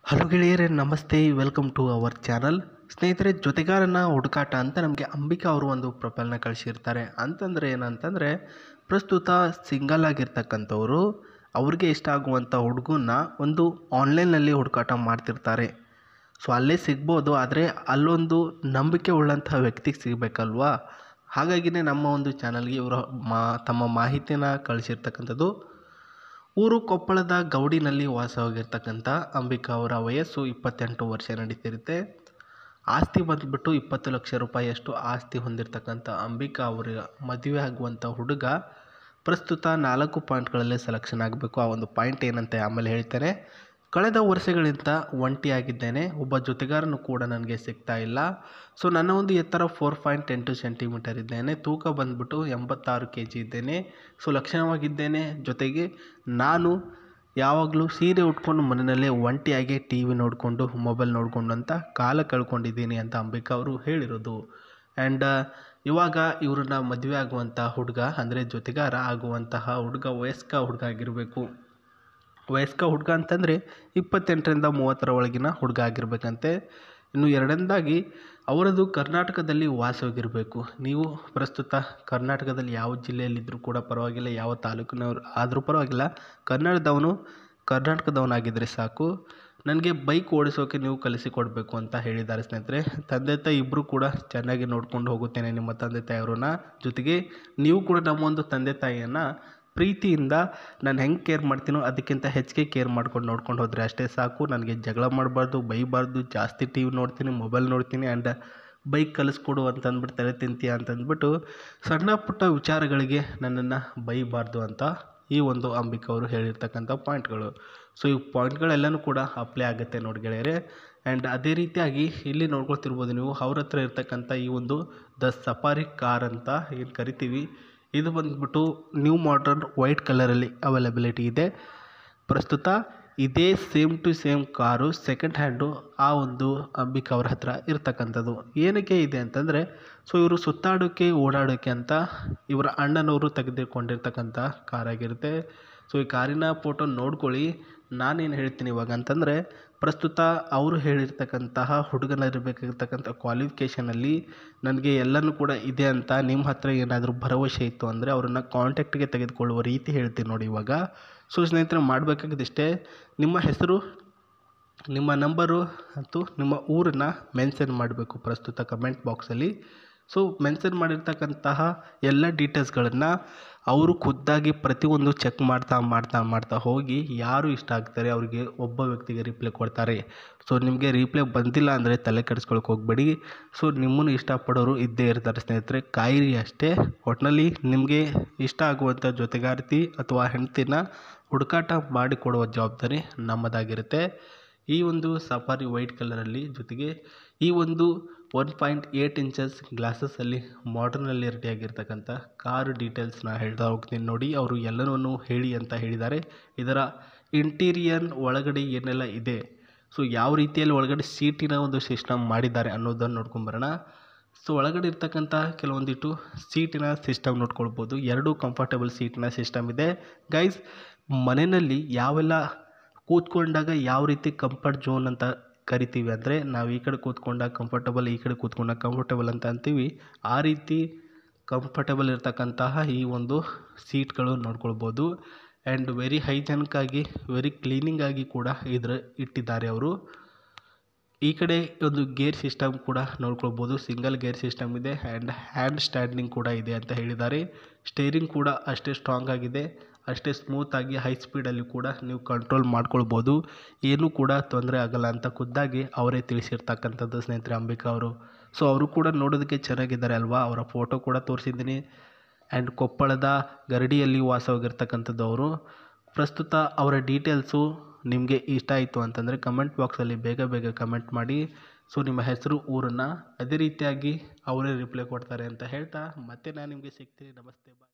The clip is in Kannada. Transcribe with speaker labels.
Speaker 1: ಹಲೋ ಗೆಳೆಯರೇ, ನಮಸ್ತೆ. Welcome to our channel. ಸ್ನೇಹಿತರೆ, ಜೊತೆಗಾರನ ಹುಡುಕಾಟ ಅಂತ ನಮಗೆ ಅಂಬಿಕಾ ಅವರು ಒಂದು ಪ್ರೊಫೈಲ್ನ ಕಳಿಸಿರ್ತಾರೆ. ಅಂತಂದರೆ ಏನಂತಂದರೆ, ಪ್ರಸ್ತುತ ಸಿಂಗಲ್ ಆಗಿರ್ತಕ್ಕಂಥವ್ರು ಅವ್ರಿಗೆ ಇಷ್ಟ ಆಗುವಂಥ ಹುಡುಗನ್ನ ಒಂದು ಆನ್ಲೈನಲ್ಲಿ ಹುಡುಕಾಟ ಮಾಡ್ತಿರ್ತಾರೆ. ಸೊ ಅಲ್ಲೇ ಸಿಗ್ಬೋದು, ಆದರೆ ಅಲ್ಲೊಂದು ನಂಬಿಕೆ ಉಳ್ಳಂಥ ವ್ಯಕ್ತಿಗೆ ಸಿಗಬೇಕಲ್ವಾ. ಹಾಗಾಗಿನೇ ನಮ್ಮ ಒಂದು ಚಾನಲ್ಗೆ ಇವರು ತಮ್ಮ ಮಾಹಿತಿನ ಕಳಿಸಿರ್ತಕ್ಕಂಥದ್ದು. ಊರು ಕೊಪ್ಪಳದ ಗೌಡಿನಲ್ಲಿ ವಾಸವಾಗಿರ್ತಕ್ಕಂಥ ಅಂಬಿಕಾ ಅವರ ವಯಸ್ಸು 28 ವರ್ಷ ನಡೀತಿರುತ್ತೆ. ಆಸ್ತಿ ಬಂದುಬಿಟ್ಟು 20 ಲಕ್ಷ ರೂಪಾಯಿಯಷ್ಟು ಆಸ್ತಿ ಹೊಂದಿರತಕ್ಕಂಥ ಅಂಬಿಕಾ ಅವರ ಮದುವೆ ಆಗುವಂಥ ಹುಡುಗ ಪ್ರಸ್ತುತ 4 ಪಾಯಿಂಟ್ಗಳಲ್ಲಿ ಸೆಲೆಕ್ಷನ್ ಆಗಬೇಕು. ಆ ಒಂದು ಪಾಯಿಂಟ್ ಏನಂತ ಆಮೇಲೆ ಹೇಳ್ತೇನೆ. ಕಳೆದ ವರ್ಷಗಳಿಂದ ಒಂಟಿಯಾಗಿದ್ದೇನೆ, ಒಬ್ಬ ಜೊತೆಗಾರನು ಕೂಡ ನನಗೆ ಸಿಗ್ತಾ ಇಲ್ಲ. ಸೊ ನನ್ನ ಒಂದು ಎತ್ತರ 4.8 ಸೆಂಟಿಮೀಟರ್ ಇದ್ದೇನೆ, ತೂಕ ಬಂದುಬಿಟ್ಟು 86 kg ಇದ್ದೇನೆ. ಸೊ ಲಕ್ಷಣವಾಗಿದ್ದೇನೆ. ಜೊತೆಗೆ ನಾನು ಯಾವಾಗಲೂ ಸೀರೆ ಉಟ್ಕೊಂಡು ಮನೆಯಲ್ಲೇ ಒಂಟಿಯಾಗಿ ಟಿ ವಿ ನೋಡಿಕೊಂಡು ಮೊಬೈಲ್ ನೋಡಿಕೊಂಡು ಅಂತ ಕಾಲ ಕಳ್ಕೊಂಡಿದ್ದೀನಿ ಅಂತ ಅಂಬಿಕಾ ಅವರು ಹೇಳಿರೋದು. ಆ್ಯಂಡ್ ಇವಾಗ ಇವ್ರನ್ನ ಮದುವೆ ಆಗುವಂಥ ಹುಡುಗ ಅಂದರೆ ಜೊತೆಗಾರ ಆಗುವಂತಹ ಹುಡುಗ ವಯಸ್ಕ ಹುಡುಗ ಆಗಿರಬೇಕು. ವಯಸ್ಕ ಹುಡುಗ ಅಂತಂದರೆ 28ರಿಂದ 30ರ ಒಳಗಿನ ಹುಡುಗ ಆಗಿರ್ಬೇಕಂತೆ. ಇನ್ನು ಎರಡನೇದಾಗಿ ಅವರದು ಕರ್ನಾಟಕದಲ್ಲಿ ವಾಸವಾಗಿರಬೇಕು. ನೀವು ಪ್ರಸ್ತುತ ಕರ್ನಾಟಕದಲ್ಲಿ ಯಾವ ಜಿಲ್ಲೆಯಲ್ಲಿದ್ದರೂ ಕೂಡ ಪರವಾಗಿಲ್ಲ, ಯಾವ ತಾಲೂಕಿನವ್ರು ಆದರೂ ಪರವಾಗಿಲ್ಲ, ಕರ್ನಾಟಕದವನಾಗಿದ್ದರೆ ಸಾಕು. ನನಗೆ ಬೈಕ್ ಓಡಿಸೋಕೆ ನೀವು ಕಲಿಸಿಕೊಡಬೇಕು ಅಂತ ಹೇಳಿದ್ದಾರೆ ಸ್ನೇಹಿತರೆ. ತಂದೆ ತಾಯಿ ಇಬ್ಬರು ಕೂಡ ಚೆನ್ನಾಗಿ ನೋಡ್ಕೊಂಡು ಹೋಗುತ್ತೇನೆ ನಿಮ್ಮ ತಂದೆ ತಾಯಿಯವ್ರನ್ನ. ಜೊತೆಗೆ ನೀವು ಕೂಡ ನಮ್ಮ ಒಂದು ತಂದೆ ತಾಯಿಯನ್ನು ಪ್ರೀತಿಯಿಂದ ನಾನು ಹೆಂಗೆ ಕೇರ್ ಮಾಡ್ತೀನೋ ಅದಕ್ಕಿಂತ ಹೆಚ್ಚಿಗೆ ಕೇರ್ ನೋಡ್ಕೊಂಡು ಹೋದರೆ ಅಷ್ಟೇ ಸಾಕು. ನನಗೆ ಜಗಳ ಮಾಡಬಾರ್ದು, ಬೈಬಾರ್ದು, ಜಾಸ್ತಿ ಟಿ ವಿ ನೋಡ್ತೀನಿ, ಮೊಬೈಲ್ ನೋಡ್ತೀನಿ ಆ್ಯಂಡ್ ಬೈಕ್ ಕಲಿಸ್ಕೊಡು ಅಂತಂದ್ಬಿಟ್ಟು ತಲೆ ತಿಂತೀಯ ಅಂತಂದ್ಬಿಟ್ಟು ಸಣ್ಣ ಪುಟ್ಟ ವಿಚಾರಗಳಿಗೆ ನನ್ನನ್ನು ಬೈಬಾರ್ದು ಅಂತ ಈ ಒಂದು ಅಂಬಿಕಾ ಅವರು ಹೇಳಿರ್ತಕ್ಕಂಥ ಪಾಯಿಂಟ್ಗಳು. ಸೊ ಈ ಪಾಯಿಂಟ್ಗಳೆಲ್ಲನೂ ಕೂಡ ಅಪ್ಲೈ ಆಗುತ್ತೆ ನೋಡಿ ಗೆಳೆಯರೆ. ಆ್ಯಂಡ್ ಅದೇ ರೀತಿಯಾಗಿ ಇಲ್ಲಿ ನೋಡ್ಕೊಳ್ತಿರ್ಬೋದು ನೀವು, ಅವ್ರ ಹತ್ರ ಇರ್ತಕ್ಕಂಥ ಈ ಒಂದು ದ ಸಫಾರಿ ಕಾರ್ ಅಂತ ಏನು ಕರಿತೀವಿ, ಇದು ಬಂದುಬಿಟ್ಟು ನ್ಯೂ ಮಾಡರ್ನ್ ವೈಟ್ ಕಲರಲ್ಲಿ ಅವೈಲಬಿಲಿಟಿ ಇದೆ. ಪ್ರಸ್ತುತ ಇದೇ same to same car second hand ಆ ಒಂದು ಅಂಬಿಕಾ ಅವ್ರ ಹತ್ರ ಇರ್ತಕ್ಕಂಥದ್ದು. ಏನಕ್ಕೆ ಇದೆ ಅಂತಂದರೆ, ಸೊ ಇವರು ಸುತ್ತಾಡೋಕ್ಕೆ ಓಡಾಡೋಕ್ಕೆ ಅಂತ ಇವರ ಅಣ್ಣನವರು ತೆಗೆದುಕೊಂಡಿರ್ತಕ್ಕಂಥ ಕಾರಾಗಿರುತ್ತೆ. ಸೊ ಈ ಕಾರಿನ ಫೋಟೋ ನೋಡ್ಕೊಳ್ಳಿ. ನಾನೇನು ಹೇಳ್ತೀನಿ ಇವಾಗ ಅಂತಂದರೆ, ಪ್ರಸ್ತುತ ಅವರು ಹೇಳಿರ್ತಕ್ಕಂತಹ ಹುಡುಗನಲ್ಲಿರಬೇಕಾಗಿರ್ತಕ್ಕಂಥ ಕ್ವಾಲಿಫಿಕೇಷನಲ್ಲಿ ನನಗೆ ಎಲ್ಲನೂ ಕೂಡ ಇದೆ ಅಂತ ನಿಮ್ಮ ಹತ್ರ ಏನಾದರೂ ಭರವಸೆ ಇತ್ತು ಅಂದರೆ ಅವರನ್ನು ಕಾಂಟ್ಯಾಕ್ಟಿಗೆ ತೆಗೆದುಕೊಳ್ಳುವ ರೀತಿ ಹೇಳ್ತೀನಿ ನೋಡಿ ಇವಾಗ. ಸೊ ಸ್ನೇಹಿತರೆ, ಮಾಡಬೇಕಾಗಿದ್ದಿಷ್ಟೇ, ನಿಮ್ಮ ಹೆಸರು, ನಿಮ್ಮ ನಂಬರು ಮತ್ತು ನಿಮ್ಮ ಊರನ್ನು ಮೆನ್ಷನ್ ಮಾಡಬೇಕು ಪ್ರಸ್ತುತ ಕಮೆಂಟ್ ಬಾಕ್ಸಲ್ಲಿ. ಸೊ ಮೆನ್ಷನ್ ಮಾಡಿರ್ತಕ್ಕಂತಹ ಎಲ್ಲ ಡೀಟೇಲ್ಸ್ಗಳನ್ನು ಅವರು ಖುದ್ದಾಗಿ ಪ್ರತಿಯೊಂದು ಚೆಕ್ ಮಾಡ್ತಾ ಹೋಗಿ ಯಾರು ಇಷ್ಟ ಆಗ್ತಾರೆ ಅವರಿಗೆ ಒಬ್ಬ ವ್ಯಕ್ತಿಗೆ ರಿಪ್ಲೈ ಕೊಡ್ತಾರೆ. ಸೊ ನಿಮಗೆ ರಿಪ್ಲೈ ಬಂದಿಲ್ಲ ಅಂದರೆ ತಲೆ ಕೆಡಿಸ್ಕೊಳಕ್ಕೆ ಹೋಗಬೇಡಿ. ಸೊ ನಿಮ್ಮನ್ನು ಇಷ್ಟಪಡೋರು ಇದ್ದೇ ಇರ್ತಾರೆ ಸ್ನೇಹಿತರೆ, ಕಾಯಿರಿ ಅಷ್ಟೇ. ಒಟ್ಟಿನಲ್ಲಿ ನಿಮಗೆ ಇಷ್ಟ ಆಗುವಂಥ ಜೊತೆಗಾರ್ತಿ ಅಥವಾ ಹೆಂಡ್ತಿನ ಹುಡುಕಾಟ ಮಾಡಿಕೊಡುವ ಜವಾಬ್ದಾರಿ ನಮ್ಮದಾಗಿರುತ್ತೆ. ಈ ಒಂದು ಸಫಾರಿ ವೈಟ್ ಕಲರಲ್ಲಿ, ಜೊತೆಗೆ ಈ ಒಂದು 1.8 ಇಂಚಸ್ ಗ್ಲಾಸಸ್ಸಲ್ಲಿ ಮಾಡರ್ನಲ್ಲಿ ರೆಡಿಯಾಗಿರ್ತಕ್ಕಂಥ ಕಾರು ಡೀಟೇಲ್ಸ್ನ ಹೇಳ್ತಾ ಹೋಗ್ತೀನಿ ನೋಡಿ. ಅವರು ಎಲ್ಲನೂ ಹೇಳಿ ಅಂತ ಹೇಳಿದ್ದಾರೆ. ಇದರ ಇಂಟೀರಿಯರ್ ಒಳಗಡೆ ಏನೆಲ್ಲ ಇದೆ, ಸೊ ಯಾವ ರೀತಿಯಲ್ಲಿ ಒಳಗಡೆ ಸೀಟಿನ ಒಂದು ಸಿಸ್ಟಮ್ ಮಾಡಿದ್ದಾರೆ ಅನ್ನೋದನ್ನು ನೋಡ್ಕೊಂಬರೋಣ. ಸೊ ಒಳಗಡೆ ಇರ್ತಕ್ಕಂಥ ಕೆಲವೊಂದಿಟ್ಟು ಸೀಟಿನ ಸಿಸ್ಟಮ್ ನೋಡ್ಕೊಳ್ಬೋದು. 2 ಕಂಫರ್ಟೇಬಲ್ ಸೀಟಿನ ಸಿಸ್ಟಮ್ ಇದೆ ಗೈಸ್. ಮನೆಯಲ್ಲಿ ಯಾವೆಲ್ಲ ಕೂತ್ಕೊಂಡಾಗ ಯಾವ ರೀತಿ ಕಂಫರ್ಟ್ ಝೋನ್ ಅಂತ ಕರಿತೀವಿ ಅಂದರೆ, ನಾವು ಈ ಕಡೆ ಕೂತ್ಕೊಂಡಾಗ ಕಂಫರ್ಟಬಲ್, ಈ ಕಡೆ ಕೂತ್ಕೊಂಡಾಗ ಕಂಫರ್ಟಬಲ್ ಅಂತ ಅಂತೀವಿ. ಆ ರೀತಿ ಕಂಫರ್ಟಬಲ್ ಇರ್ತಕ್ಕಂತಹ ಈ ಒಂದು ಸೀಟ್ಗಳು ನೋಡ್ಕೊಳ್ಬೋದು. ಆ್ಯಂಡ್ ವೆರಿ ಹೈಜೆನಿಕ್ಕಾಗಿ, ವೆರಿ ಕ್ಲೀನಿಂಗಾಗಿ ಕೂಡ ಇಟ್ಟಿದ್ದಾರೆ ಅವರು. ಈ ಕಡೆ ಒಂದು ಗೇರ್ ಸಿಸ್ಟಮ್ ಕೂಡ ನೋಡ್ಕೊಳ್ಬೋದು, ಸಿಂಗಲ್ ಗೇರ್ ಸಿಸ್ಟಮ್ ಇದೆ. ಆ್ಯಂಡ್ ಹ್ಯಾಂಡ್ ಸ್ಟ್ಯಾಂಡಿಂಗ್ ಕೂಡ ಇದೆ ಅಂತ ಹೇಳಿದ್ದಾರೆ. ಸ್ಟೇರಿಂಗ್ ಕೂಡ ಅಷ್ಟೇ ಸ್ಟ್ರಾಂಗ್ ಆಗಿದೆ, ಅಷ್ಟೇ ಸ್ಮೂತಾಗಿ ಹೈ ಸ್ಪೀಡಲ್ಲಿ ಕೂಡ ನೀವು ಕಂಟ್ರೋಲ್ ಮಾಡ್ಕೊಳ್ಬೋದು. ಏನೂ ಕೂಡ ತೊಂದರೆ ಆಗಲ್ಲ ಅಂತ ಖುದ್ದಾಗಿ ಅವರೇ ತಿಳಿಸಿರ್ತಕ್ಕಂಥದ್ದು ಸ್ನೇಹಿತರೆ ಅಂಬಿಕಾ ಅವರು. ಸೊ ಅವರು ಕೂಡ ನೋಡೋದಕ್ಕೆ ಚೆನ್ನಾಗಿದ್ದಾರೆ ಅಲ್ವಾ. ಅವರ ಫೋಟೋ ಕೂಡ ತೋರಿಸಿದ್ದೀನಿ. ಆ್ಯಂಡ್ ಕೊಪ್ಪಳದ ಗರಡಿಯಲ್ಲಿ ವಾಸವಾಗಿರ್ತಕ್ಕಂಥದ್ದು ಅವರು. ಪ್ರಸ್ತುತ ಅವರ ಡೀಟೇಲ್ಸು ನಿಮಗೆ ಇಷ್ಟ ಆಯಿತು ಅಂತಂದರೆ ಕಮೆಂಟ್ ಬಾಕ್ಸಲ್ಲಿ ಬೇಗ ಕಮೆಂಟ್ ಮಾಡಿ. ಸೊ ನಿಮ್ಮ ಹೆಸರು, ಊರನ್ನು, ಅದೇ ರೀತಿಯಾಗಿ ಅವರೇ ರಿಪ್ಲೈ ಕೊಡ್ತಾರೆ ಅಂತ ಹೇಳ್ತಾ ಮತ್ತೆ ನಾನು ನಿಮಗೆ ಸಿಗ್ತೀನಿ. ನಮಸ್ತೆ, ಬಾಯ್.